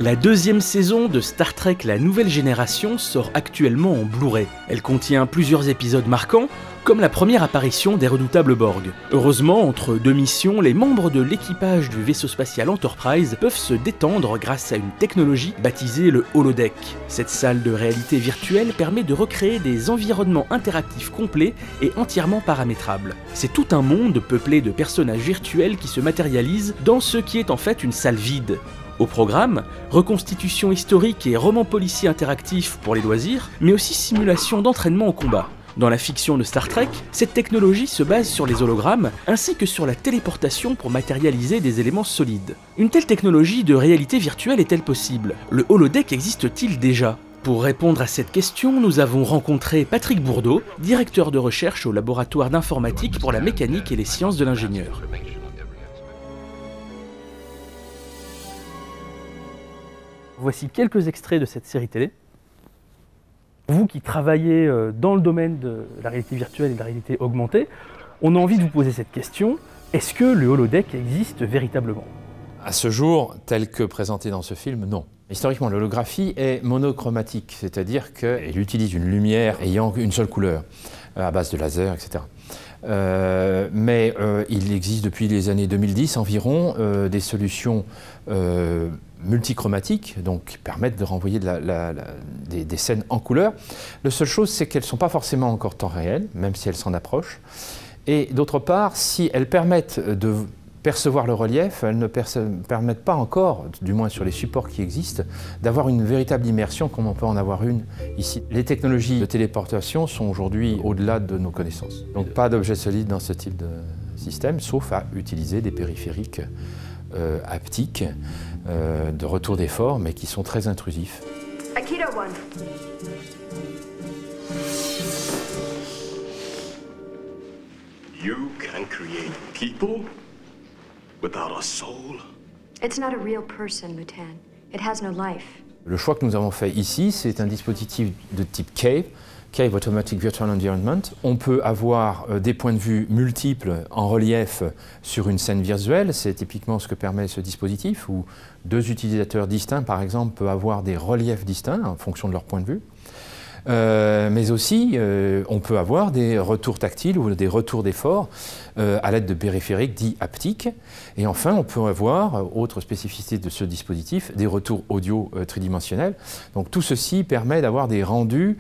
La deuxième saison de Star Trek La Nouvelle Génération sort actuellement en Blu-ray. Elle contient plusieurs épisodes marquants, comme la première apparition des redoutables Borg. Heureusement, entre deux missions, les membres de l'équipage du vaisseau spatial Enterprise peuvent se détendre grâce à une technologie baptisée le holodeck. Cette salle de réalité virtuelle permet de recréer des environnements interactifs complets et entièrement paramétrables. C'est tout un monde peuplé de personnages virtuels qui se matérialisent dans ce qui est en fait une salle vide. Au programme, reconstitution historique et roman policier interactif pour les loisirs, mais aussi simulation d'entraînement au combat. Dans la fiction de Star Trek, cette technologie se base sur les hologrammes ainsi que sur la téléportation pour matérialiser des éléments solides. Une telle technologie de réalité virtuelle est-elle possible? Le holodeck existe-t-il déjà? Pour répondre à cette question, nous avons rencontré Patrick Bourdeau, directeur de recherche au laboratoire d'informatique pour la mécanique et les sciences de l'ingénieur. Voici quelques extraits de cette série télé. Vous qui travaillez dans le domaine de la réalité virtuelle et de la réalité augmentée, on a envie de vous poser cette question. Est-ce que le holodeck existe véritablement? À ce jour, tel que présenté dans ce film, non. Historiquement, l'holographie est monochromatique, c'est-à-dire qu'elle utilise une lumière ayant une seule couleur, à base de laser, etc. Mais il existe depuis les années 2010 environ des solutions multichromatiques, donc qui permettent de renvoyer des scènes en couleur. La seule chose, c'est qu'elles ne sont pas forcément encore temps réel, même si elles s'en approchent. Et d'autre part, si elles permettent de percevoir le relief, elles ne permettent pas encore, du moins sur les supports qui existent, d'avoir une véritable immersion comme on peut en avoir une ici. Les technologies de téléportation sont aujourd'hui au-delà de nos connaissances. Donc pas d'objet solide dans ce type de système, sauf à utiliser des périphériques haptiques de retour d'effort, mais qui sont très intrusifs. Aikido 1. You can create people without a soul? It's not a real person, Lutan. It has no life. Le choix que nous avons fait ici, c'est un dispositif de type CAVE, Cave Automatic Virtual Environment. On peut avoir des points de vue multiples en relief sur une scène visuelle. C'est typiquement ce que permet ce dispositif, où deux utilisateurs distincts, par exemple, peuvent avoir des reliefs distincts en fonction de leur point de vue. Mais aussi, on peut avoir des retours tactiles ou des retours d'effort à l'aide de périphériques dits haptiques. Et enfin, on peut avoir, autre spécificité de ce dispositif, des retours audio tridimensionnels. Donc tout ceci permet d'avoir des rendus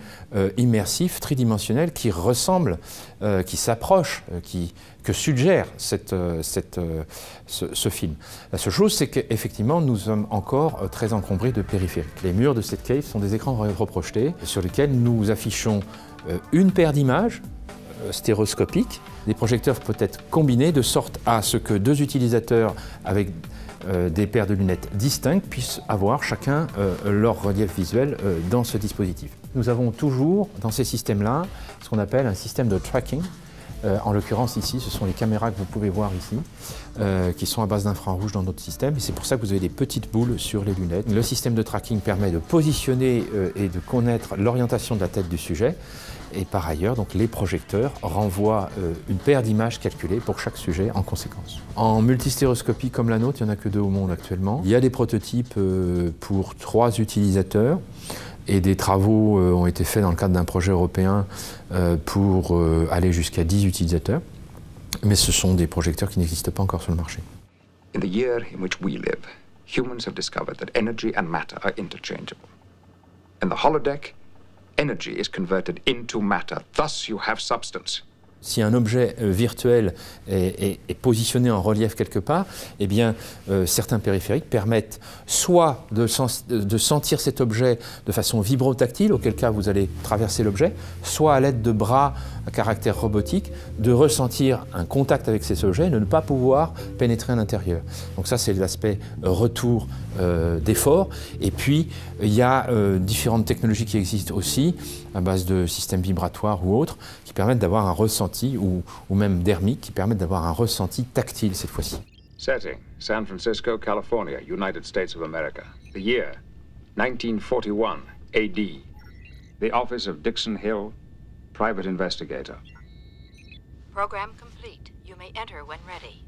immersifs tridimensionnels qui ressemblent, qui s'approchent, que suggère ce film. La seule chose, c'est qu'effectivement, nous sommes encore très encombrés de périphériques. Les murs de cette cave sont des écrans rétroprojetés sur lesquels nous affichons une paire d'images stéroscopiques. Les projecteurs peuvent être combinés de sorte à ce que deux utilisateurs avec des paires de lunettes distinctes puissent avoir chacun leur relief visuel dans ce dispositif. Nous avons toujours dans ces systèmes-là ce qu'on appelle un système de tracking. En l'occurrence ici, ce sont les caméras que vous pouvez voir ici, qui sont à base d'infrarouge dans notre système, et c'est pour ça que vous avez des petites boules sur les lunettes. Le système de tracking permet de positionner et de connaître l'orientation de la tête du sujet, et par ailleurs, donc, les projecteurs renvoient une paire d'images calculées pour chaque sujet en conséquence. En multistéroscopie comme la nôtre, il n'y en a que 2 au monde actuellement. Il y a des prototypes pour 3 utilisateurs. Et des travaux ont été faits dans le cadre d'un projet européen pour aller jusqu'à 10 utilisateurs. Mais ce sont des projecteurs qui n'existent pas encore sur le marché. In the year in which we live, humans have discovered that energy and matter are interchangeable. In the holodeck, energy is converted into matter. Thus you have substance. Si un objet virtuel est positionné en relief quelque part, eh bien, certains périphériques permettent soit de sentir cet objet de façon vibrotactile, auquel cas vous allez traverser l'objet, soit à l'aide de bras à caractère robotique, de ressentir un contact avec ces objets et de ne pas pouvoir pénétrer à l'intérieur. Donc ça, c'est l'aspect retour d'effort. Et puis, il y a différentes technologies qui existent aussi, à base de systèmes vibratoires ou autres, qui permettent d'avoir un ressenti, ou même dermique, qui permettent d'avoir un ressenti tactile cette fois-ci. Setting, San Francisco, California, United States of America. The year, 1941 AD. The office of Dixon Hill, private investigator. Program complete. You may enter when ready.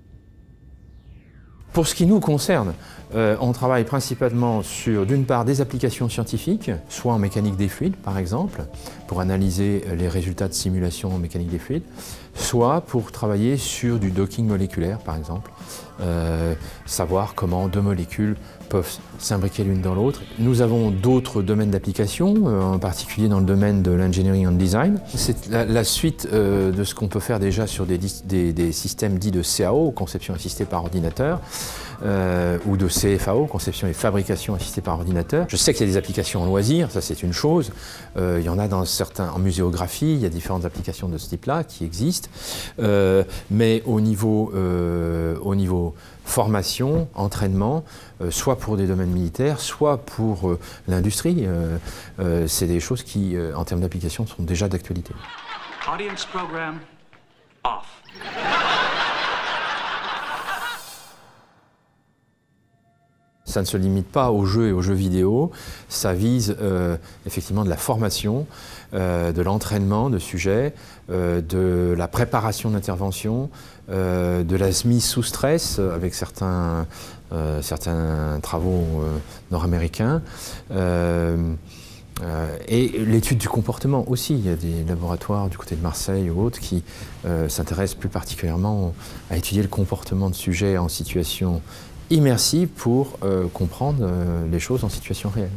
Pour ce qui nous concerne, on travaille principalement sur, d'une part, des applications scientifiques, soit en mécanique des fluides, par exemple, pour analyser les résultats de simulation en mécanique des fluides, soit pour travailler sur du docking moléculaire, par exemple, savoir comment deux molécules peuvent s'imbriquer l'une dans l'autre. Nous avons d'autres domaines d'application, en particulier dans le domaine de l'engineering and design. C'est la suite de ce qu'on peut faire déjà sur des systèmes dits de CAO, conception assistée par ordinateur, ou de CFAO, conception et fabrication assistée par ordinateur. Je sais qu'il y a des applications en loisirs, ça c'est une chose. Il y en a dans certains, en muséographie, il y a différentes applications de ce type-là qui existent. Mais au niveau formation, entraînement, soit pour des domaines militaires, soit pour l'industrie, c'est des choses qui, en termes d'application, sont déjà d'actualité. Audience program off. Ça ne se limite pas aux jeux et aux jeux vidéo, ça vise effectivement de la formation, de l'entraînement de sujets, de la préparation d'intervention, de la mise sous stress avec certains travaux nord-américains. Et l'étude du comportement aussi. Il y a des laboratoires du côté de Marseille ou autres qui s'intéressent plus particulièrement à étudier le comportement de sujets en situation immersive pour comprendre les choses en situation réelle.